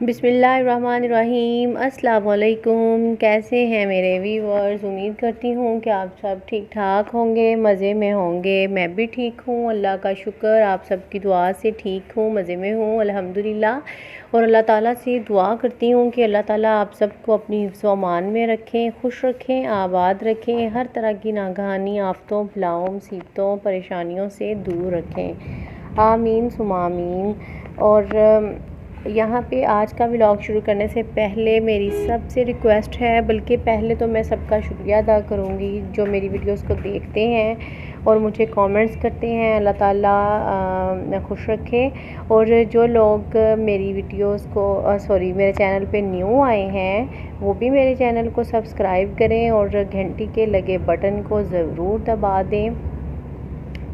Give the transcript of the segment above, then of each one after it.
बिस्मिल्लाहिर्रहमानिर्रहीम। अस्सलाम वालेकुम। कैसे हैं मेरे व्यूअर्स? उम्मीद करती हूँ कि आप सब ठीक ठाक होंगे, मज़े में होंगे। मैं भी ठीक हूँ, अल्लाह का शुक्र। आप सबकी दुआ से ठीक हूँ, मज़े में हूँ अल्हम्दुलिल्लाह। और अल्लाह ताला से दुआ करती हूँ कि अल्लाह ताला आप सबको अपनी हिफ्ज़ व अमान में रखें, खुश रखें, आबाद रखें, हर तरह की नागहानी आफ़तों, बलाओं, मुसीबतों, परेशानियों से दूर रखें। आमीन सुमा आमीन। और यहाँ पे आज का व्लॉग शुरू करने से पहले मेरी सबसे रिक्वेस्ट है, बल्कि पहले तो मैं सबका शुक्रिया अदा करूँगी जो मेरी वीडियोस को देखते हैं और मुझे कमेंट्स करते हैं। अल्लाह ताला खुश रखे। और जो लोग मेरी वीडियोस को मेरे चैनल पे न्यू आए हैं वो भी मेरे चैनल को सब्सक्राइब करें और घंटी के लगे बटन को ज़रूर दबा दें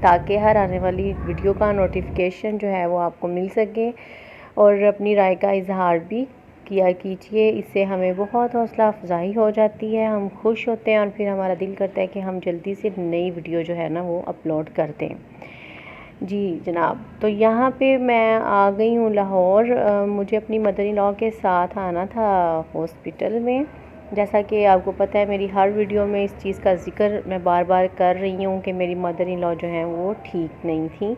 ताकि हर आने वाली वीडियो का नोटिफिकेशन जो है वो आपको मिल सके। और अपनी राय का इजहार भी किया कीजिए, इससे हमें बहुत हौसला अफजाई हो जाती है, हम खुश होते हैं और फिर हमारा दिल करता है कि हम जल्दी से नई वीडियो जो है ना वो अपलोड कर दें। जी जनाब, तो यहाँ पे मैं आ गई हूँ लाहौर। मुझे अपनी मदर इन लॉ के साथ आना था हॉस्पिटल में। जैसा कि आपको पता है मेरी हर वीडियो में इस चीज़ का ज़िक्र मैं बार बार कर रही हूँ कि मेरी मदर इन लॉ जो हैं वो ठीक नहीं थी।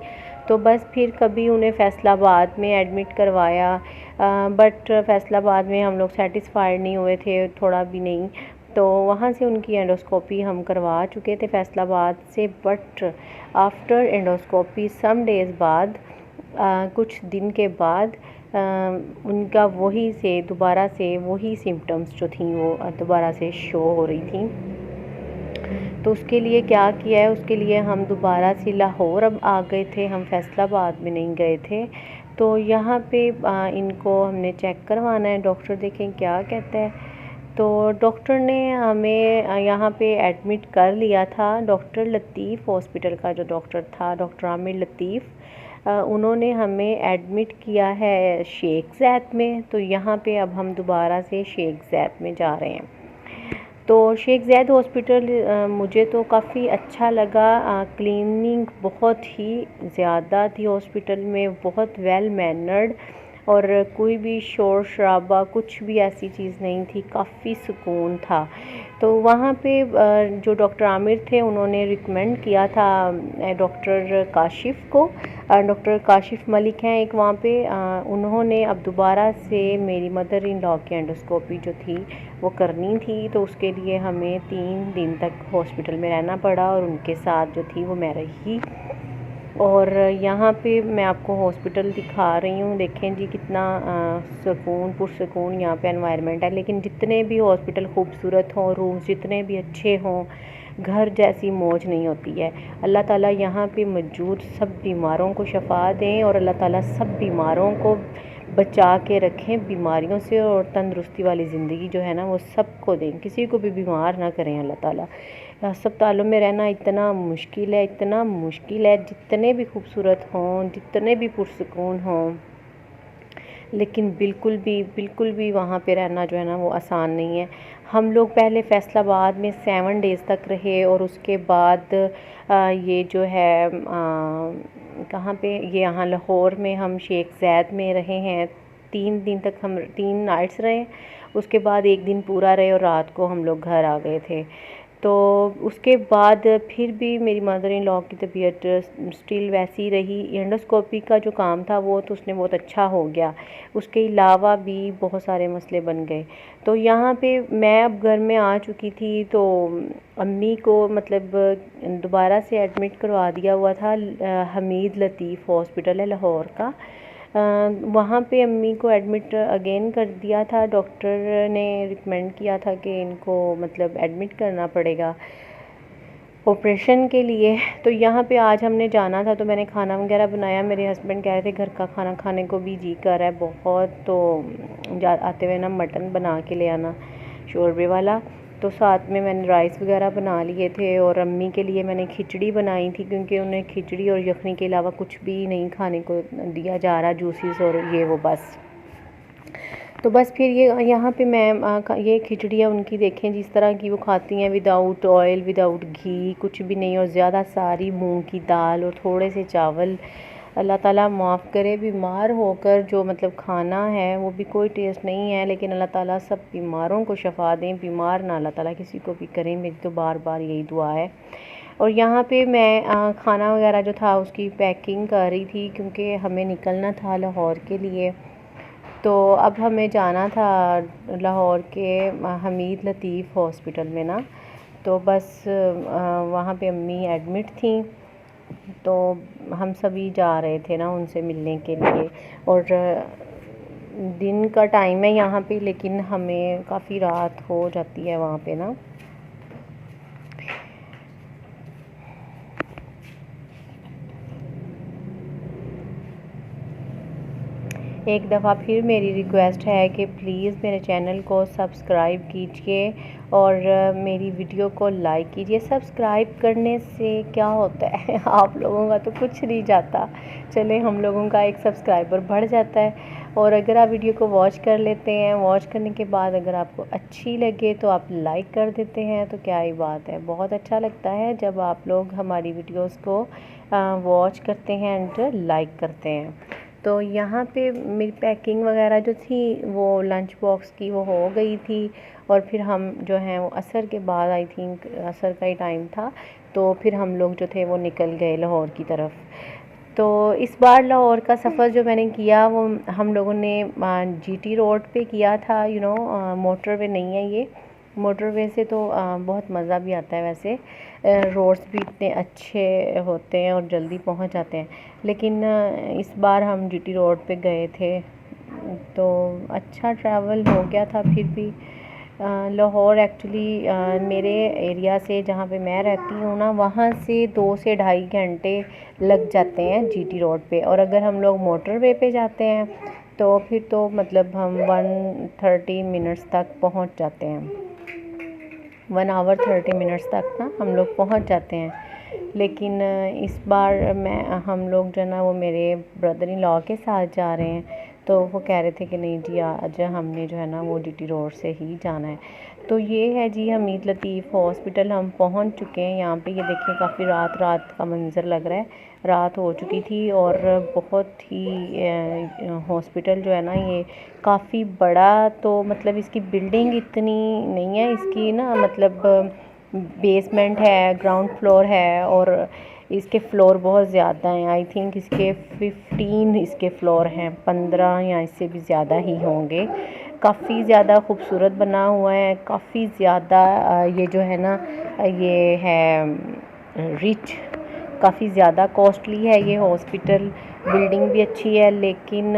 तो बस फिर कभी उन्हें फैसलाबाद में एडमिट करवाया, बट फैसलाबाद में हम लोग सेटिस्फाइड नहीं हुए थे, थोड़ा भी नहीं। तो वहाँ से उनकी एंडोस्कोपी हम करवा चुके थे फैसलाबाद से। But after endoscopy some days बाद, कुछ दिन के बाद उनका दोबारा से वही सिम्टम्स जो थी वो दोबारा से शो हो रही थी। तो उसके लिए क्या किया है, उसके लिए हम दोबारा से लाहौर अब आ गए थे, हम फैसलाबाद में नहीं गए थे। तो यहाँ पे इनको हमने चेक करवाना है, डॉक्टर देखें क्या कहता है। तो डॉक्टर ने हमें यहाँ पे एडमिट कर लिया था। डॉक्टर लतीफ़ हॉस्पिटल का जो डॉक्टर था, डॉक्टर आमिर लतीफ़, उन्होंने हमें एडमिट किया है शेख ज़ैद में। तो यहाँ पे अब हम दोबारा से शेख ज़ैद में जा रहे हैं। तो शेख ज़ैद हॉस्पिटल मुझे तो काफ़ी अच्छा लगा। क्लीनिंग बहुत ही ज़्यादा थी हॉस्पिटल में, बहुत वेल मैनर्ड, और कोई भी शोर शराबा कुछ भी ऐसी चीज़ नहीं थी, काफ़ी सुकून था। तो वहाँ पे जो डॉक्टर आमिर थे उन्होंने रिकमेंड किया था डॉक्टर काशिफ़ को। डॉक्टर काशिफ़ मलिक हैं एक वहाँ पे। उन्होंने अब दोबारा से मेरी मदर इन लॉ की एंडोस्कोपी जो थी वो करनी थी। तो उसके लिए हमें 3 दिन तक हॉस्पिटल में रहना पड़ा और उनके साथ जो थी वो मैं रही। और यहाँ पे मैं आपको हॉस्पिटल दिखा रही हूँ, देखें जी कितना सुकून पुरसुकून यहाँ पे एनवायरनमेंट है। लेकिन जितने भी हॉस्पिटल खूबसूरत हों, रूम्स जितने भी अच्छे हों, घर जैसी मौज नहीं होती है। अल्लाह ताला यहाँ पे मौजूद सब बीमारों को शफा दें और अल्लाह ताला सब बीमारों को बचा के रखें बीमारियों से, और तंदुरुस्ती वाली ज़िंदगी जो है ना वो सबको दें, किसी को भी बीमार ना करें अल्लाह ताला। अस्पतालों में रहना इतना मुश्किल है, इतना मुश्किल है, जितने भी खूबसूरत हों, जितने भी पुरसुकून हों, लेकिन बिल्कुल भी वहाँ पे रहना जो है ना वो आसान नहीं है। हम लोग पहले फैसलाबाद में 7 डेज़ तक रहे और उसके बाद ये जो है कहाँ पे, ये यहाँ लाहौर में हम शेख ज़ैद में रहे हैं। 3 दिन तक हम 3 नाइट्स रहे, उसके बाद 1 दिन पूरा रहे और रात को हम लोग घर आ गए थे। तो उसके बाद फिर भी मेरी मदर इन लॉ की तबीयत स्टिल वैसी रही। एंडोस्कोपी का जो काम था वो तो उसने बहुत अच्छा हो गया, उसके अलावा भी बहुत सारे मसले बन गए। तो यहाँ पे मैं अब घर में आ चुकी थी, तो अम्मी को मतलब दोबारा से एडमिट करवा दिया हुआ था। हमीद लतीफ़ हॉस्पिटल है लाहौर का, वहाँ पे अम्मी को एडमिट अगेन कर दिया था। डॉक्टर ने रिकमेंड किया था कि इनको मतलब एडमिट करना पड़ेगा ऑपरेशन के लिए। तो यहाँ पे आज हमने जाना था, तो मैंने खाना वगैरह बनाया। मेरे हस्बैंड कह रहे थे घर का खाना खाने को भी जी कर रहा है बहुत, तो आते हुए ना मटन बना के ले आना शोरबे वाला। तो साथ में मैंने राइस वगैरह बना लिए थे और अम्मी के लिए मैंने खिचड़ी बनाई थी, क्योंकि उन्हें खिचड़ी और यखनी के अलावा कुछ भी नहीं खाने को दिया जा रहा, जूसेस और ये वो बस। तो बस फिर ये यहाँ पे मैं ये खिचड़ियाँ उनकी देखें जिस तरह की वो खाती हैं, विदाउट ऑयल, विदाउट घी, कुछ भी नहीं, और ज़्यादा सारी मूंग की दाल और थोड़े से चावल अल्लाह ताला माफ़ करे। बीमार होकर जो मतलब खाना है वो भी कोई टेस्ट नहीं है, लेकिन अल्लाह ताला सब बीमारों को शफ़ा दें, बीमार ना अल्लाह ताला किसी को भी करें। मेरी तो बार बार यही दुआ है। और यहाँ पे मैं खाना वगैरह जो था उसकी पैकिंग कर रही थी, क्योंकि हमें निकलना था लाहौर के लिए। तो अब हमें जाना था लाहौर के हमीद लतीफ़ हॉस्पिटल में ना। तो बस वहाँ पे अम्मी एडमिट थी, तो हम सभी जा रहे थे ना उनसे मिलने के लिए। और दिन का टाइम है यहाँ पे, लेकिन हमें काफ़ी रात हो जाती है वहाँ पे ना। एक दफ़ा फिर मेरी रिक्वेस्ट है कि प्लीज़ मेरे चैनल को सब्सक्राइब कीजिए और मेरी वीडियो को लाइक कीजिए। सब्सक्राइब करने से क्या होता है आप लोगों का तो कुछ नहीं जाता, चले हम लोगों का एक सब्सक्राइबर बढ़ जाता है। और अगर आप वीडियो को वॉच कर लेते हैं, वॉच करने के बाद अगर आपको अच्छी लगे तो आप लाइक कर देते हैं, तो क्या ही बात है। बहुत अच्छा लगता है जब आप लोग हमारी वीडियोस को वॉच करते हैं एंड लाइक करते हैं। तो यहाँ पे मेरी पैकिंग वगैरह जो थी वो लंच बॉक्स की वो हो गई थी। और फिर हम जो हैं वो असर के बाद, आई थिंक असर का ही टाइम था, तो फिर हम लोग जो थे वो निकल गए लाहौर की तरफ। तो इस बार लाहौर का सफ़र जो मैंने किया वो हम लोगों ने जीटी रोड पे किया था। मोटरवे नहीं है ये। मोटरवे से तो बहुत मज़ा भी आता है वैसे, रोड्स भी इतने अच्छे होते हैं और जल्दी पहुंच जाते हैं। लेकिन इस बार हम जीटी रोड पे गए थे तो अच्छा ट्रैवल हो गया था। फिर भी लाहौर एक्चुअली मेरे एरिया से, जहाँ पे मैं रहती हूँ ना, वहाँ से 2 से ढाई घंटे लग जाते हैं जीटी रोड पे। और अगर हम लोग मोटरवे पे जाते हैं तो फिर तो मतलब हम 130 मिनट्स तक पहुँच जाते हैं। 1 आवर 30 मिनट्स तक ना हम लोग पहुँच जाते हैं। लेकिन इस बार हम लोग जो ना वो मेरे ब्रदर इन लॉ के साथ जा रहे हैं, तो वो कह रहे थे कि नहीं जी आज हमने जो है ना वो जीटी रोड से ही जाना है। तो ये है जी हमीद लतीफ़ हॉस्पिटल, हम पहुंच चुके हैं यहाँ पे। ये देखिए काफ़ी रात रात का मंज़र लग रहा है, रात हो चुकी थी। और बहुत ही हॉस्पिटल जो है ना ये काफ़ी बड़ा, तो मतलब इसकी बिल्डिंग इतनी नहीं है, इसकी ना मतलब बेसमेंट है, ग्राउंड फ्लोर है, और इसके फ्लोर बहुत ज़्यादा हैं। आई थिंक इसके 15 इसके फ्लोर हैं, 15 या इससे भी ज़्यादा ही होंगे। काफ़ी ज़्यादा खूबसूरत बना हुआ है, काफ़ी ज़्यादा ये जो है ना ये है रिच, काफ़ी ज़्यादा कॉस्टली है ये हॉस्पिटल। बिल्डिंग भी अच्छी है, लेकिन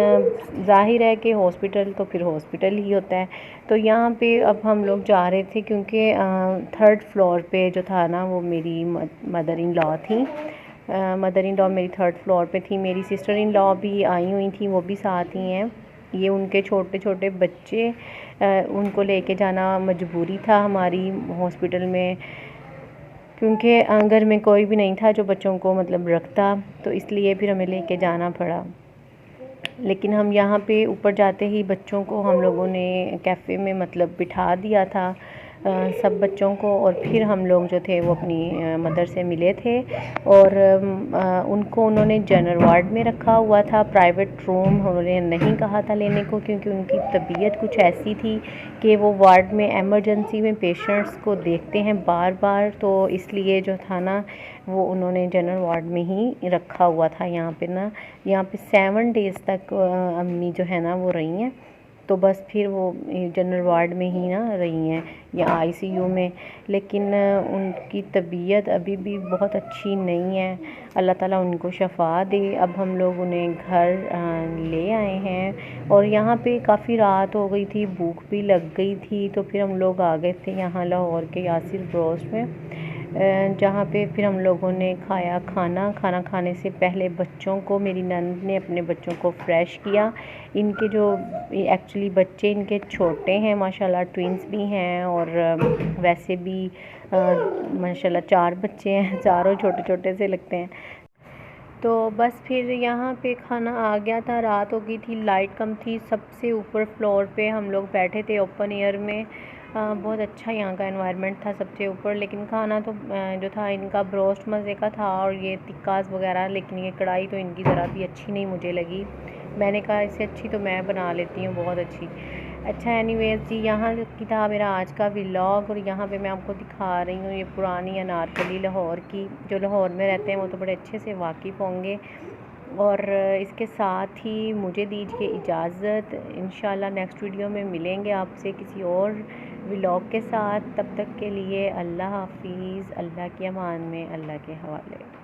ज़ाहिर है कि हॉस्पिटल तो फिर हॉस्पिटल ही होता है। तो यहाँ पे अब हम लोग जा रहे थे, क्योंकि 3rd फ्लोर पे जो था ना वो मेरी मदर इन लॉ थी। मदर इन लॉ मेरी 3rd फ्लोर पे थी। मेरी सिस्टर इन लॉ भी आई हुई थी, वो भी साथ ही हैं। ये उनके छोटे छोटे बच्चे, उनको लेके जाना मजबूरी था हमारी हॉस्पिटल में, क्योंकि घर में कोई भी नहीं था जो बच्चों को मतलब रखता, तो इसलिए फिर हमें लेके जाना पड़ा। लेकिन हम यहाँ पे ऊपर जाते ही बच्चों को हम लोगों ने कैफ़े में मतलब बिठा दिया था, सब बच्चों को। और फिर हम लोग जो थे वो अपनी मदर से मिले थे, और उनको उन्होंने जनरल वार्ड में रखा हुआ था। प्राइवेट रूम उन्होंने नहीं कहा था लेने को, क्योंकि उनकी तबीयत कुछ ऐसी थी कि वो वार्ड में एमरजेंसी में पेशेंट्स को देखते हैं बार बार, तो इसलिए जो था ना वो उन्होंने जनरल वार्ड में ही रखा हुआ था। यहाँ पे ना, यहाँ पे 7 डेज़ तक अम्मी जो है ना वो रही हैं। तो बस फिर वो जनरल वार्ड में ही ना रही हैं या आईसीयू में। लेकिन उनकी तबीयत अभी भी बहुत अच्छी नहीं है, अल्लाह ताला उनको शफ़ा दे। अब हम लोग उन्हें घर ले आए हैं, और यहाँ पे काफ़ी रात हो गई थी, भूख भी लग गई थी, तो फिर हम लोग आ गए थे यहाँ लाहौर के यासिर ब्रोस्ट में, जहाँ पे फिर हम लोगों ने खाया खाना। खाना खाने से पहले बच्चों को, मेरी नंद ने अपने बच्चों को फ्रेश किया। इनके जो एक्चुअली बच्चे इनके छोटे हैं माशाल्लाह, ट्विंस भी हैं, और वैसे भी माशाल्लाह 4 बच्चे हैं, चारों छोटे छोटे से लगते हैं। तो बस फिर यहाँ पे खाना आ गया था, रात हो गई थी, लाइट कम थी। सबसे ऊपर फ्लोर पे हम लोग बैठे थे ओपन एयर में, बहुत अच्छा यहाँ का एनवायरनमेंट था सबसे ऊपर। लेकिन खाना तो जो था इनका ब्रोस्ट मज़े का था, और ये टिक्कास वगैरह, लेकिन ये कढ़ाई तो इनकी ज़रा भी अच्छी नहीं मुझे लगी। मैंने कहा इससे अच्छी तो मैं बना लेती हूँ, बहुत अच्छी। अच्छा एनीवेज़ जी, यहाँ की था मेरा आज का व्लॉग, और यहाँ पे मैं आपको दिखा रही हूँ ये पुरानी अनारकली लाहौर की। जो लाहौर में रहते हैं वो तो बड़े अच्छे से वाकिफ़ होंगे। और इसके साथ ही मुझे दीजिए इजाज़त। इंशाल्लाह नेक्स्ट वीडियो में मिलेंगे आपसे किसी और व्लॉग के साथ। तब तक के लिए अल्लाह हाफिज़। अल्लाह की अमान में, अल्लाह के हवाले।